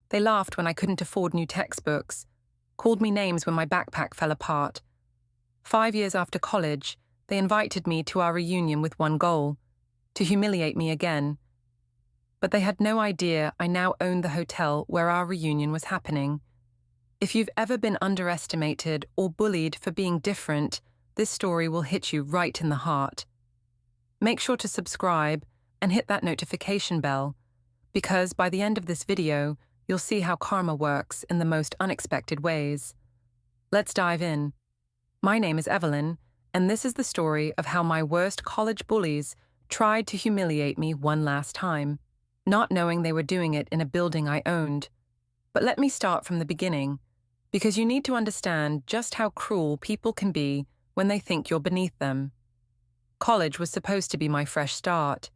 They laughed when I couldn't afford new textbooks, called me names when my backpack fell apart. 5 years after college, they invited me to our reunion with one goal: to humiliate me again. But they had no idea I now owned the hotel where our reunion was happening. If you've ever been underestimated or bullied for being different, this story will hit you right in the heart. Make sure to subscribe and hit that notification bell, because by the end of this video, you'll see how karma works in the most unexpected ways. Let's dive in. My name is Evelyn, and this is the story of how my worst college bullies tried to humiliate me one last time, not knowing they were doing it in a building I owned. But let me start from the beginning, because you need to understand just how cruel people can be when they think you're beneath them. College was supposed to be my fresh start.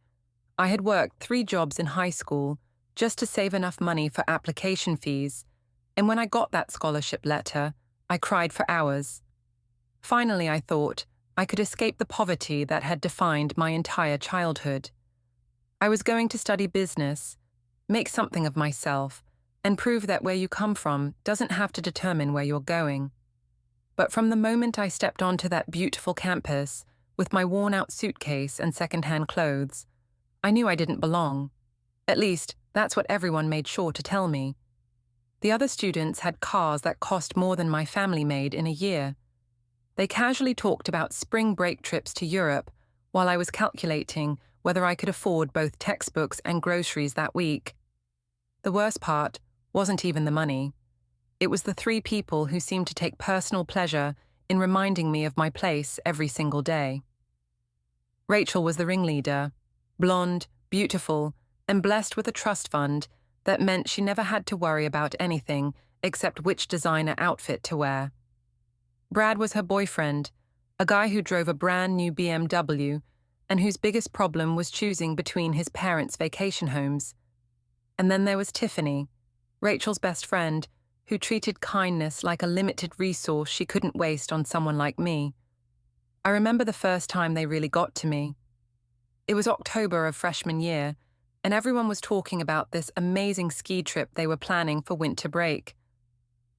I had worked 3 jobs in high school just to save enough money for application fees, and when I got that scholarship letter, I cried for hours. Finally, I thought I could escape the poverty that had defined my entire childhood. I was going to study business, make something of myself, and prove that where you come from doesn't have to determine where you're going. But from the moment I stepped onto that beautiful campus, with my worn-out suitcase and second-hand clothes, I knew I didn't belong. At least, that's what everyone made sure to tell me. The other students had cars that cost more than my family made in a year. They casually talked about spring break trips to Europe while I was calculating whether I could afford both textbooks and groceries that week. The worst part wasn't even the money. It was the 3 people who seemed to take personal pleasure in reminding me of my place every single day. Rachel was the ringleader, blonde, beautiful, and blessed with a trust fund that meant she never had to worry about anything except which designer outfit to wear. Brad was her boyfriend, a guy who drove a brand new BMW and whose biggest problem was choosing between his parents' vacation homes. And then there was Tiffany, Rachel's best friend, who treated kindness like a limited resource she couldn't waste on someone like me. I remember the first time they really got to me. It was October of freshman year, and everyone was talking about this amazing ski trip they were planning for winter break.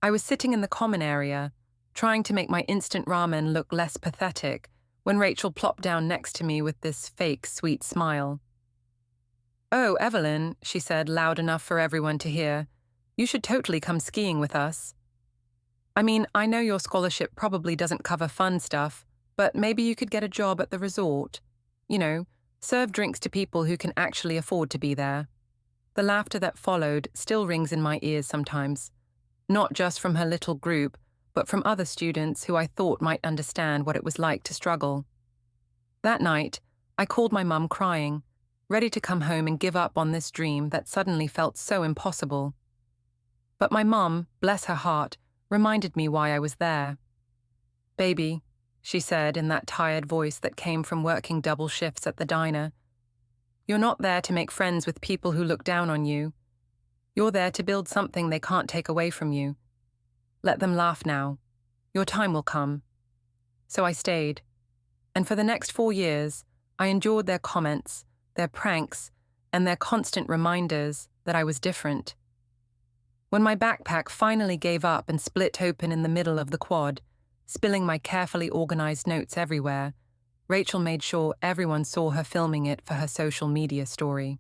I was sitting in the common area, trying to make my instant ramen look less pathetic, when Rachel plopped down next to me with this fake sweet smile. "Oh, Evelyn," she said loud enough for everyone to hear, "you should totally come skiing with us. I mean, I know your scholarship probably doesn't cover fun stuff, but maybe you could get a job at the resort. You know, serve drinks to people who can actually afford to be there." The laughter that followed still rings in my ears sometimes, not just from her little group, but from other students who I thought might understand what it was like to struggle. That night, I called my mum crying, ready to come home and give up on this dream that suddenly felt so impossible. But my mum, bless her heart, reminded me why I was there. "Baby," she said in that tired voice that came from working double shifts at the diner, "you're not there to make friends with people who look down on you. You're there to build something they can't take away from you. Let them laugh now. Your time will come." So I stayed. And for the next 4 years, I endured their comments, their pranks, and their constant reminders that I was different. When my backpack finally gave up and split open in the middle of the quad, spilling my carefully organized notes everywhere, Rachel made sure everyone saw her filming it for her social media story.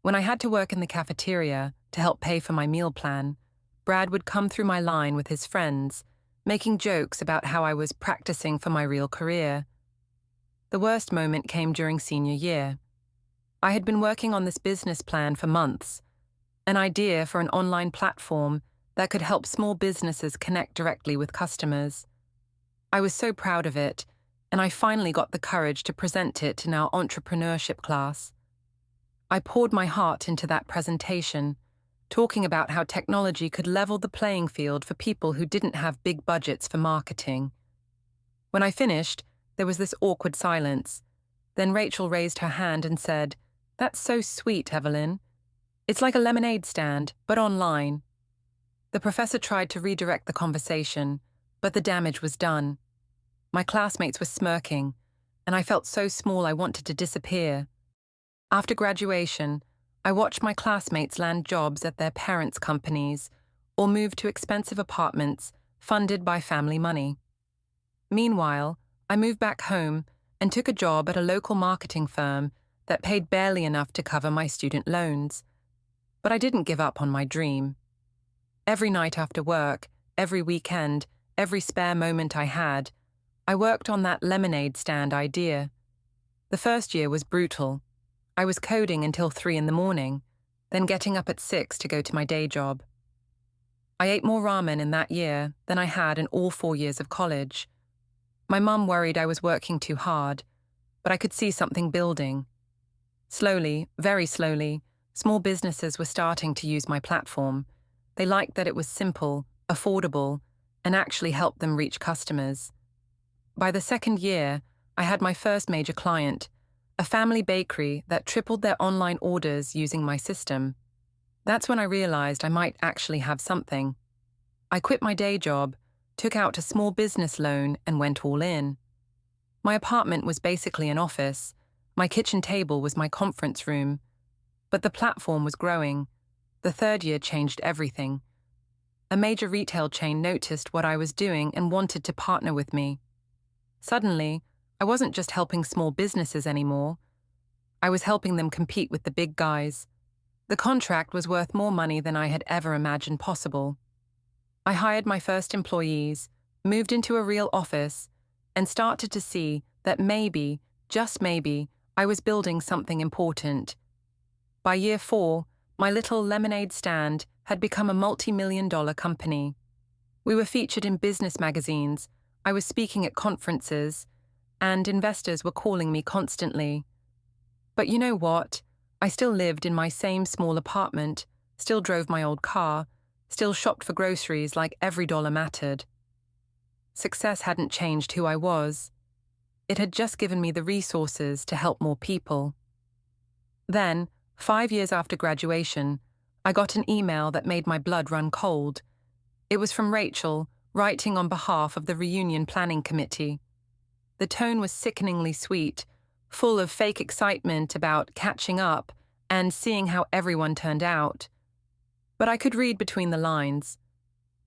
When I had to work in the cafeteria to help pay for my meal plan, Brad would come through my line with his friends, making jokes about how I was practicing for my real career. The worst moment came during senior year. I had been working on this business plan for months, an idea for an online platform that could help small businesses connect directly with customers. I was so proud of it, and I finally got the courage to present it in our entrepreneurship class. I poured my heart into that presentation, talking about how technology could level the playing field for people who didn't have big budgets for marketing. When I finished, there was this awkward silence. Then Rachel raised her hand and said, "That's so sweet, Evelyn. It's like a lemonade stand, but online." The professor tried to redirect the conversation, but the damage was done. My classmates were smirking, and I felt so small I wanted to disappear. After graduation, I watched my classmates land jobs at their parents' companies or move to expensive apartments funded by family money. Meanwhile, I moved back home and took a job at a local marketing firm that paid barely enough to cover my student loans. But I didn't give up on my dream. Every night after work, every weekend, every spare moment I had, I worked on that lemonade stand idea. The first year was brutal. I was coding until 3 in the morning, then getting up at 6 to go to my day job. I ate more ramen in that year than I had in all 4 years of college. My mum worried I was working too hard, but I could see something building. Slowly, very slowly, small businesses were starting to use my platform. They liked that it was simple, affordable, and actually helped them reach customers. By the second year, I had my first major client, a family bakery that tripled their online orders using my system. That's when I realized I might actually have something. I quit my day job, took out a small business loan, and went all in. My apartment was basically an office. My kitchen table was my conference room. But the platform was growing. The third year changed everything. A major retail chain noticed what I was doing and wanted to partner with me. Suddenly, I wasn't just helping small businesses anymore. I was helping them compete with the big guys. The contract was worth more money than I had ever imagined possible. I hired my first employees, moved into a real office, and started to see that maybe, just maybe, I was building something important. By year 4, my little lemonade stand had become a multi-million-dollar company. We were featured in business magazines, I was speaking at conferences, and investors were calling me constantly. But you know what? I still lived in my same small apartment, still drove my old car, still shopped for groceries like every dollar mattered. Success hadn't changed who I was. It had just given me the resources to help more people. Then, 5 years after graduation, I got an email that made my blood run cold. It was from Rachel, writing on behalf of the reunion planning committee. The tone was sickeningly sweet, full of fake excitement about catching up and seeing how everyone turned out. But I could read between the lines.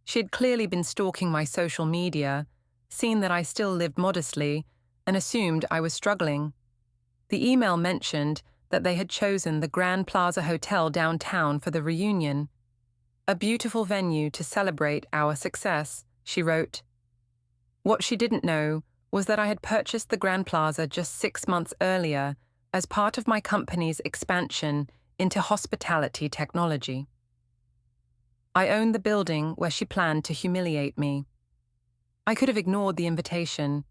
She had clearly been stalking my social media, seen that I still lived modestly, and assumed I was struggling. The email mentioned that they had chosen the Grand Plaza Hotel downtown for the reunion. A beautiful venue to celebrate our success, she wrote. What she didn't know was that I had purchased the Grand Plaza just 6 months earlier as part of my company's expansion into hospitality technology. I owned the building where she planned to humiliate me. I could have ignored the invitation.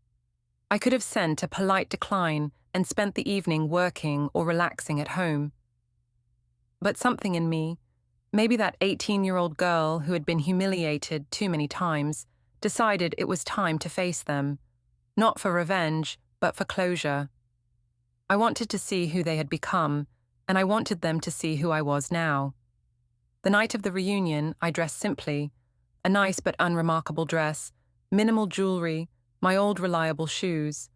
I could have sent a polite decline and spent the evening working or relaxing at home. But something in me, maybe that 18-year-old girl who had been humiliated too many times, decided it was time to face them, not for revenge, but for closure. I wanted to see who they had become, and I wanted them to see who I was now. The night of the reunion, I dressed simply, a nice but unremarkable dress, minimal jewelry, my old reliable shoes.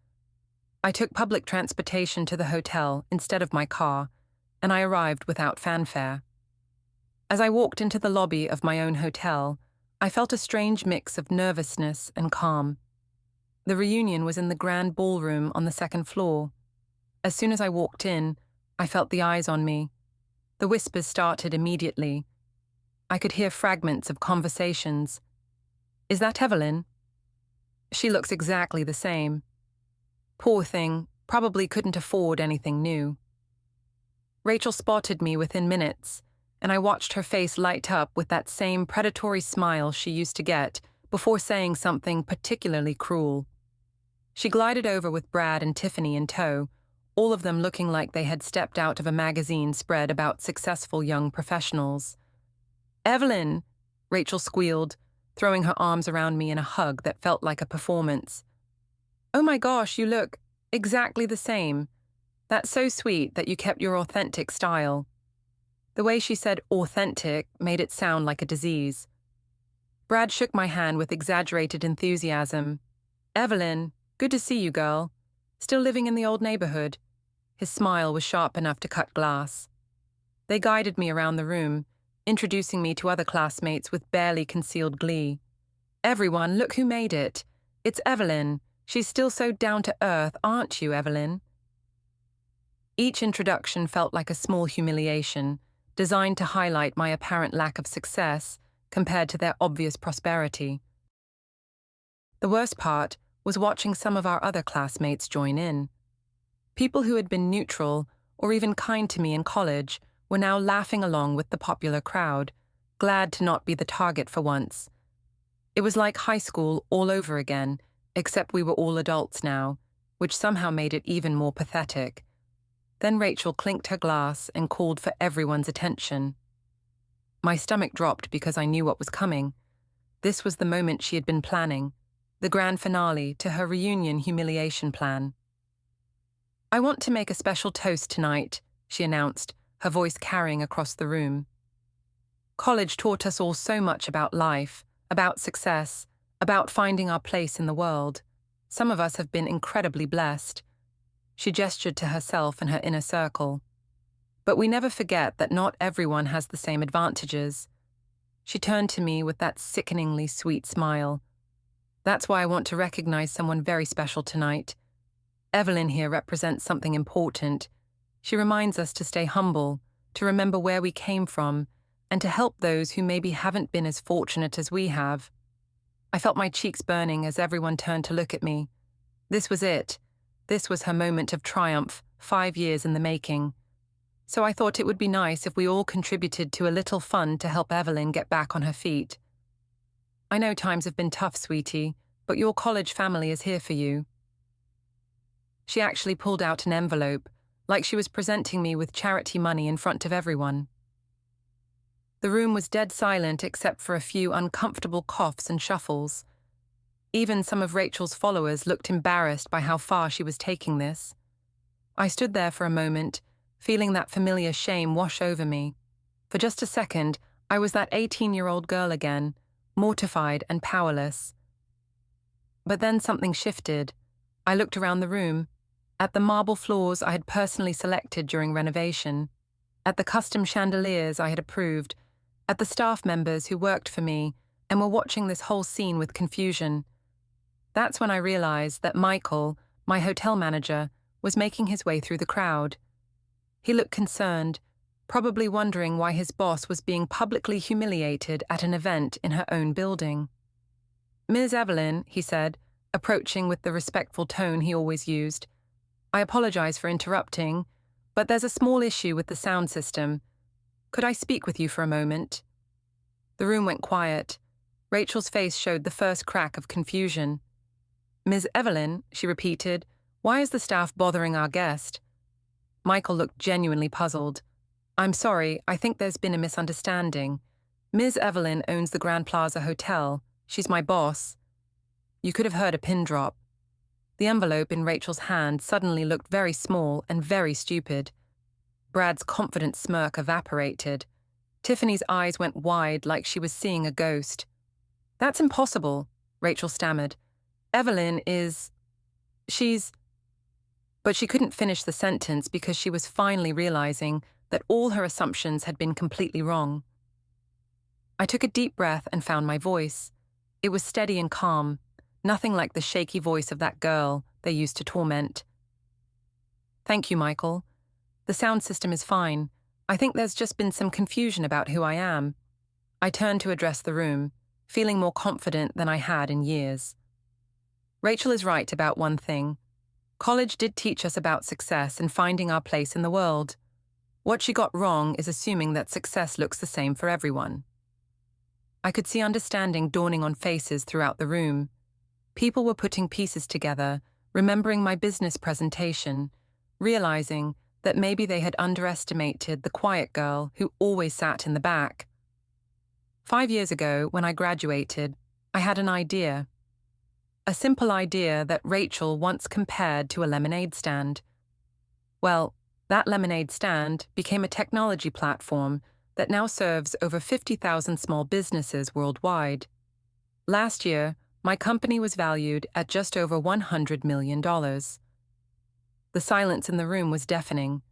I took public transportation to the hotel instead of my car, and I arrived without fanfare. As I walked into the lobby of my own hotel, I felt a strange mix of nervousness and calm. The reunion was in the grand ballroom on the second floor. As soon as I walked in, I felt the eyes on me. The whispers started immediately. I could hear fragments of conversations. "Is that Evelyn?" "She looks exactly the same." Poor thing, probably couldn't afford anything new. Rachel spotted me within minutes, and I watched her face light up with that same predatory smile she used to get before saying something particularly cruel. She glided over with Brad and Tiffany in tow, all of them looking like they had stepped out of a magazine spread about successful young professionals. "Evelyn!" Rachel squealed, throwing her arms around me in a hug that felt like a performance. "Oh my gosh, you look exactly the same. That's so sweet that you kept your authentic style." The way she said authentic made it sound like a disease. Brad shook my hand with exaggerated enthusiasm. "Evelyn, good to see you, girl. Still living in the old neighborhood?" His smile was sharp enough to cut glass. They guided me around the room, introducing me to other classmates with barely concealed glee. "Everyone, look who made it. It's Evelyn. She's still so down to earth, aren't you, Evelyn?" Each introduction felt like a small humiliation, designed to highlight my apparent lack of success compared to their obvious prosperity. The worst part was watching some of our other classmates join in. People who had been neutral or even kind to me in college were now laughing along with the popular crowd, glad to not be the target for once. It was like high school all over again, except we were all adults now, which somehow made it even more pathetic. Then Rachel clinked her glass and called for everyone's attention. My stomach dropped because I knew what was coming. This was the moment she had been planning, the grand finale to her reunion humiliation plan. "I want to make a special toast tonight," she announced, her voice carrying across the room. "College taught us all so much about life, about success, about finding our place in the world. Some of us have been incredibly blessed." She gestured to herself and her inner circle. "But we never forget that not everyone has the same advantages." She turned to me with that sickeningly sweet smile. "That's why I want to recognize someone very special tonight. Evelyn here represents something important. She reminds us to stay humble, to remember where we came from, and to help those who maybe haven't been as fortunate as we have." I felt my cheeks burning as everyone turned to look at me. This was it. This was her moment of triumph, 5 years in the making. So I thought it would be nice if we all contributed to a little fun to help Evelyn get back on her feet. "I know times have been tough, sweetie, but your college family is here for you." She actually pulled out an envelope, like she was presenting me with charity money in front of everyone. The room was dead silent except for a few uncomfortable coughs and shuffles. Even some of Rachel's followers looked embarrassed by how far she was taking this. I stood there for a moment, feeling that familiar shame wash over me. For just a second, I was that 18-year-old girl again, mortified and powerless. But then something shifted. I looked around the room, at the marble floors I had personally selected during renovation, at the custom chandeliers I had approved, at the staff members who worked for me and were watching this whole scene with confusion. That's when I realized that Michael, my hotel manager, was making his way through the crowd. He looked concerned, probably wondering why his boss was being publicly humiliated at an event in her own building. "Ms. Evelyn," he said, approaching with the respectful tone he always used, "I apologize for interrupting, but there's a small issue with the sound system. Could I speak with you for a moment?" The room went quiet. Rachel's face showed the first crack of confusion. "Ms. Evelyn," she repeated, "why is the staff bothering our guest?" Michael looked genuinely puzzled. "I'm sorry, I think there's been a misunderstanding. Ms. Evelyn owns the Grand Plaza Hotel. She's my boss." You could have heard a pin drop. The envelope in Rachel's hand suddenly looked very small and very stupid. Brad's confident smirk evaporated. Tiffany's eyes went wide like she was seeing a ghost. "That's impossible," Rachel stammered. "Evelyn is... she's..." But she couldn't finish the sentence because she was finally realizing that all her assumptions had been completely wrong. I took a deep breath and found my voice. It was steady and calm, nothing like the shaky voice of that girl they used to torment. "Thank you, Michael. The sound system is fine. I think there's just been some confusion about who I am." I turned to address the room, feeling more confident than I had in years. Rachel is right about one thing. College did teach us about success and finding our place in the world. What she got wrong is assuming that success looks the same for everyone. I could see understanding dawning on faces throughout the room. People were putting pieces together, remembering my business presentation, realizing that maybe they had underestimated the quiet girl who always sat in the back. 5 years ago, when I graduated, I had an idea. A simple idea that Rachel once compared to a lemonade stand. Well, that lemonade stand became a technology platform that now serves over 50,000 small businesses worldwide. Last year, my company was valued at just over $100 million. The silence in the room was deafening.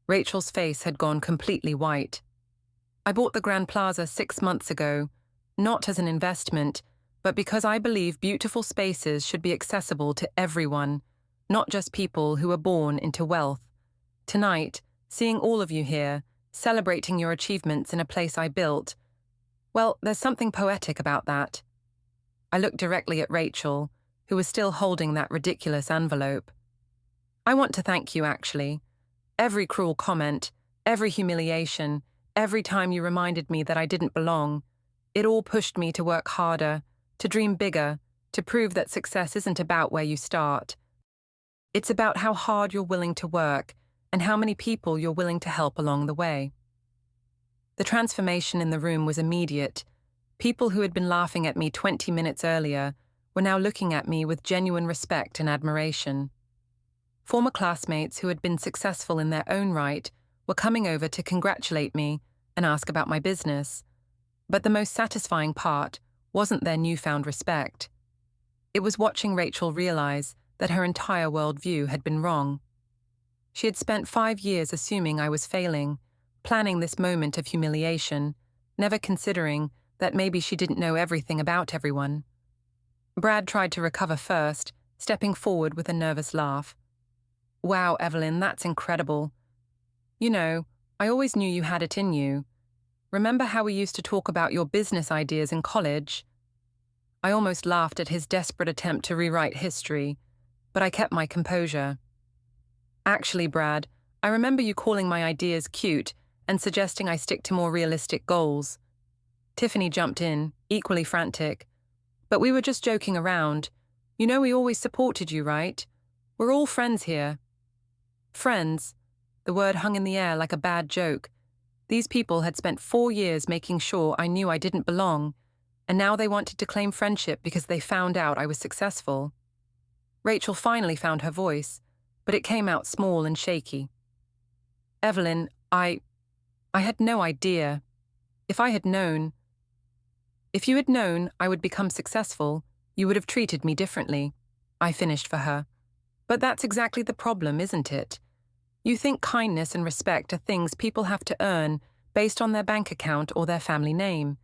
Rachel's face had gone completely white. I bought the Grand Plaza 6 months ago, not as an investment, but because I believe beautiful spaces should be accessible to everyone, not just people who are born into wealth. Tonight, seeing all of you here, celebrating your achievements in a place I built, well, there's something poetic about that. I looked directly at Rachel, who was still holding that ridiculous envelope. I want to thank you, actually. Every cruel comment, every humiliation, every time you reminded me that I didn't belong, it all pushed me to work harder, to dream bigger, to prove that success isn't about where you start. It's about how hard you're willing to work and how many people you're willing to help along the way. The transformation in the room was immediate. People who had been laughing at me 20 minutes earlier were now looking at me with genuine respect and admiration. Former classmates who had been successful in their own right were coming over to congratulate me and ask about my business. But the most satisfying part wasn't their newfound respect. It was watching Rachel realize that her entire worldview had been wrong. She had spent 5 years assuming I was failing, planning this moment of humiliation, never considering that maybe she didn't know everything about everyone. Brad tried to recover first, stepping forward with a nervous laugh. Wow, Evelyn, that's incredible. You know, I always knew you had it in you. Remember how we used to talk about your business ideas in college? I almost laughed at his desperate attempt to rewrite history, but I kept my composure. Actually, Brad, I remember you calling my ideas cute and suggesting I stick to more realistic goals. Tiffany jumped in, equally frantic. But we were just joking around. You know we always supported you, right? We're all friends here. Friends. The word hung in the air like a bad joke. These people had spent 4 years making sure I knew I didn't belong, and now they wanted to claim friendship because they found out I was successful. Rachel finally found her voice, but it came out small and shaky. Evelyn, I had no idea. If you had known I would become successful, you would have treated me differently. I finished for her. But that's exactly the problem, isn't it? You think kindness and respect are things people have to earn based on their bank account or their family name.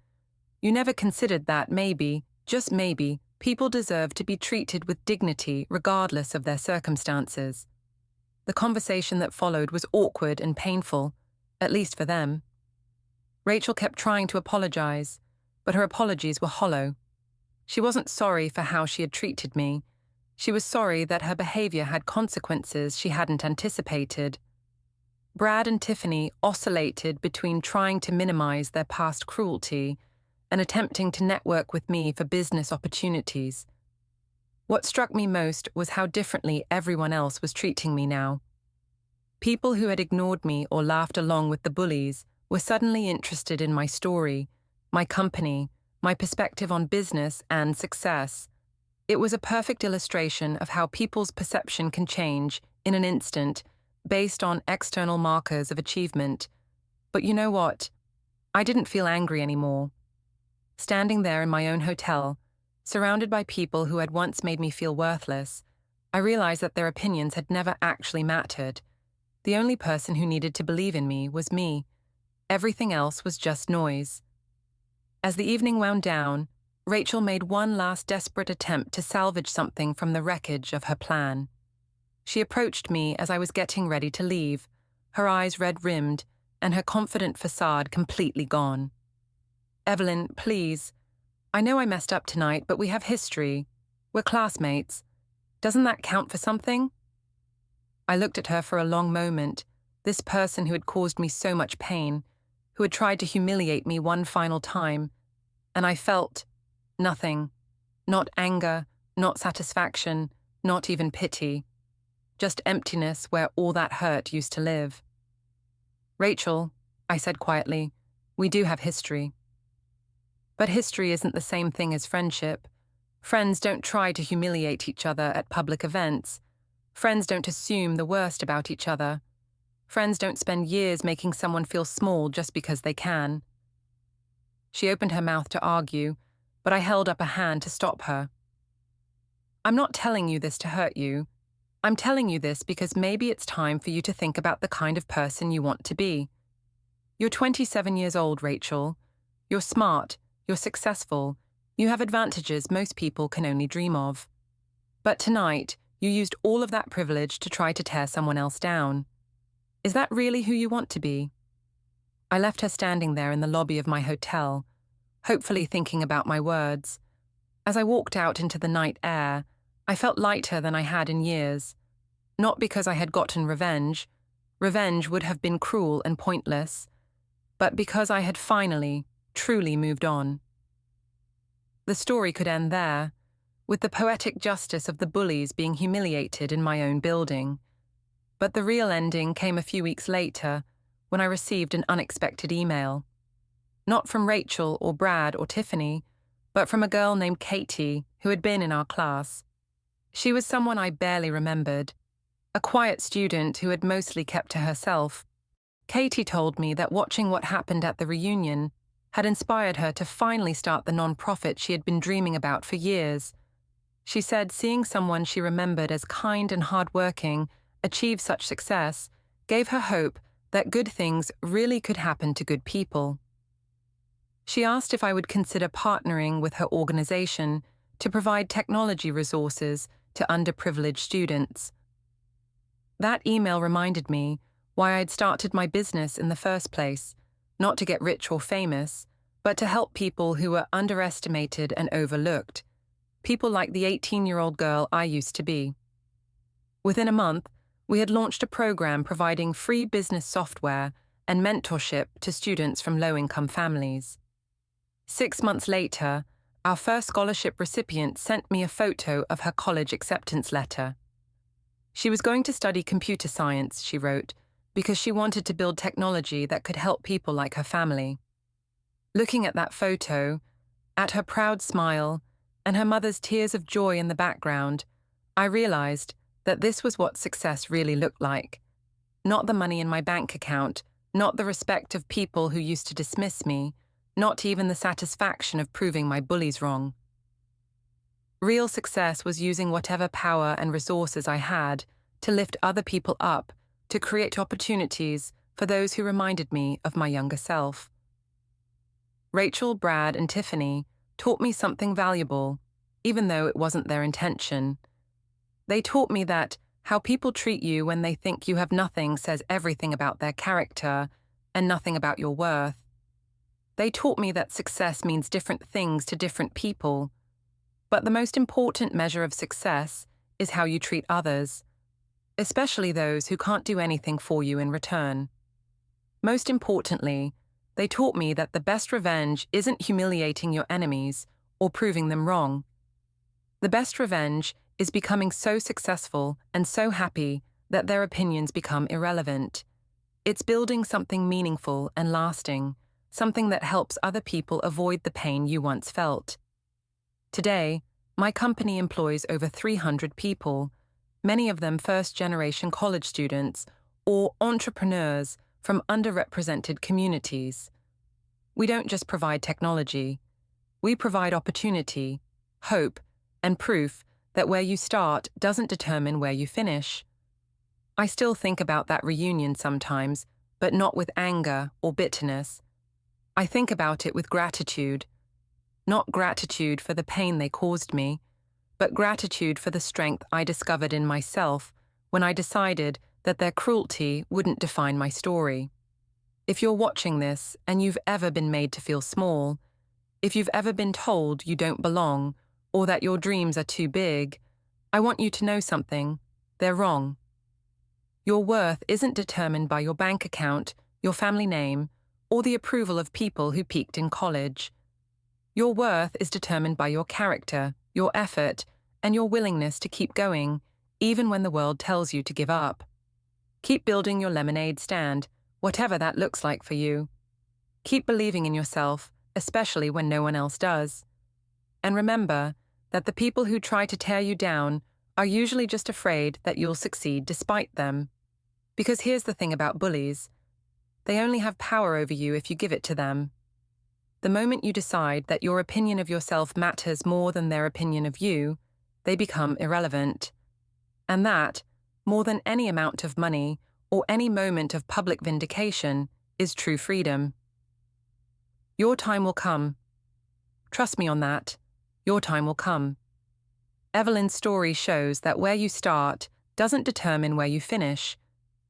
You never considered that maybe, just maybe, people deserve to be treated with dignity regardless of their circumstances. The conversation that followed was awkward and painful, at least for them. Rachel kept trying to apologize, but her apologies were hollow. She wasn't sorry for how she had treated me. She was sorry that her behavior had consequences she hadn't anticipated. Brad and Tiffany oscillated between trying to minimize their past cruelty and attempting to network with me for business opportunities. What struck me most was how differently everyone else was treating me now. People who had ignored me or laughed along with the bullies were suddenly interested in my story, my company, my perspective on business and success. It was a perfect illustration of how people's perception can change in an instant based on external markers of achievement. But you know what? I didn't feel angry anymore. Standing there in my own hotel, surrounded by people who had once made me feel worthless, I realized that their opinions had never actually mattered. The only person who needed to believe in me was me. Everything else was just noise. As the evening wound down, Rachel made one last desperate attempt to salvage something from the wreckage of her plan. She approached me as I was getting ready to leave, her eyes red-rimmed and her confident facade completely gone. Evelyn, please. I know I messed up tonight, but we have history. We're classmates. Doesn't that count for something? I looked at her for a long moment, this person who had caused me so much pain, who had tried to humiliate me one final time, and I felt nothing. Not anger, not satisfaction, not even pity. Just emptiness where all that hurt used to live. Rachel, I said quietly, we do have history. But history isn't the same thing as friendship. Friends don't try to humiliate each other at public events. Friends don't assume the worst about each other. Friends don't spend years making someone feel small just because they can. She opened her mouth to argue, but I held up a hand to stop her. I'm not telling you this to hurt you. I'm telling you this because maybe it's time for you to think about the kind of person you want to be. You're 27 years old, Rachel. You're smart, you're successful, you have advantages most people can only dream of. But tonight, you used all of that privilege to try to tear someone else down. Is that really who you want to be? I left her standing there in the lobby of my hotel, hopefully thinking about my words. As I walked out into the night air, I felt lighter than I had in years. Not because I had gotten revenge. Revenge would have been cruel and pointless. But because I had finally, truly moved on. The story could end there, with the poetic justice of the bullies being humiliated in my own building. But the real ending came a few weeks later, when I received an unexpected email. Not from Rachel or Brad or Tiffany, but from a girl named Katie who had been in our class. She was someone I barely remembered, a quiet student who had mostly kept to herself. Katie told me that watching what happened at the reunion had inspired her to finally start the non-profit she had been dreaming about for years. She said seeing someone she remembered as kind and hardworking achieve such success gave her hope that good things really could happen to good people. She asked if I would consider partnering with her organization to provide technology resources to underprivileged students. That email reminded me why I'd started my business in the first place, not to get rich or famous, but to help people who were underestimated and overlooked, people like the 18-year-old girl I used to be. Within a month, we had launched a program providing free business software and mentorship to students from low-income families. 6 months later, our first scholarship recipient sent me a photo of her college acceptance letter. She was going to study computer science, she wrote, because she wanted to build technology that could help people like her family. Looking at that photo, at her proud smile, and her mother's tears of joy in the background, I realized that this was what success really looked like. Not the money in my bank account, not the respect of people who used to dismiss me, not even the satisfaction of proving my bullies wrong. Real success was using whatever power and resources I had to lift other people up, to create opportunities for those who reminded me of my younger self. Rachel, Brad, and Tiffany taught me something valuable, even though it wasn't their intention. They taught me that how people treat you when they think you have nothing says everything about their character and nothing about your worth. They taught me that success means different things to different people, but the most important measure of success is how you treat others, especially those who can't do anything for you in return. Most importantly, they taught me that the best revenge isn't humiliating your enemies or proving them wrong. The best revenge is becoming so successful and so happy that their opinions become irrelevant. It's building something meaningful and lasting, something that helps other people avoid the pain you once felt. Today, my company employs over 300 people, many of them first-generation college students or entrepreneurs from underrepresented communities. We don't just provide technology. We provide opportunity, hope, and proof that where you start doesn't determine where you finish. I still think about that reunion sometimes, but not with anger or bitterness. I think about it with gratitude. Not gratitude for the pain they caused me, but gratitude for the strength I discovered in myself when I decided that their cruelty wouldn't define my story. If you're watching this and you've ever been made to feel small, if you've ever been told you don't belong or that your dreams are too big, I want you to know something. They're wrong. Your worth isn't determined by your bank account, your family name, or the approval of people who peaked in college. Your worth is determined by your character, your effort, and your willingness to keep going, even when the world tells you to give up. Keep building your lemonade stand, whatever that looks like for you. Keep believing in yourself, especially when no one else does. And remember that the people who try to tear you down are usually just afraid that you'll succeed despite them. Because here's the thing about bullies. They only have power over you if you give it to them. The moment you decide that your opinion of yourself matters more than their opinion of you, they become irrelevant. And that, More than any amount of money or any moment of public vindication is true freedom. Your time will come. Trust me on that. Your time will come. Evelyn's story shows that where you start doesn't determine where you finish.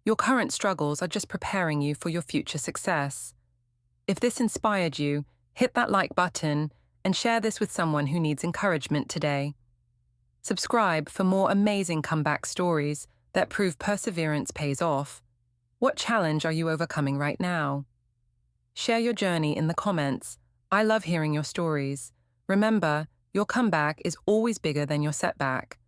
Your current struggles are just preparing you for your future success. If this inspired you, hit that like button and share this with someone who needs encouragement today. Subscribe for more amazing comeback stories that prove perseverance pays off. What challenge are you overcoming right now? Share your journey in the comments. I love hearing your stories. Remember, your comeback is always bigger than your setback.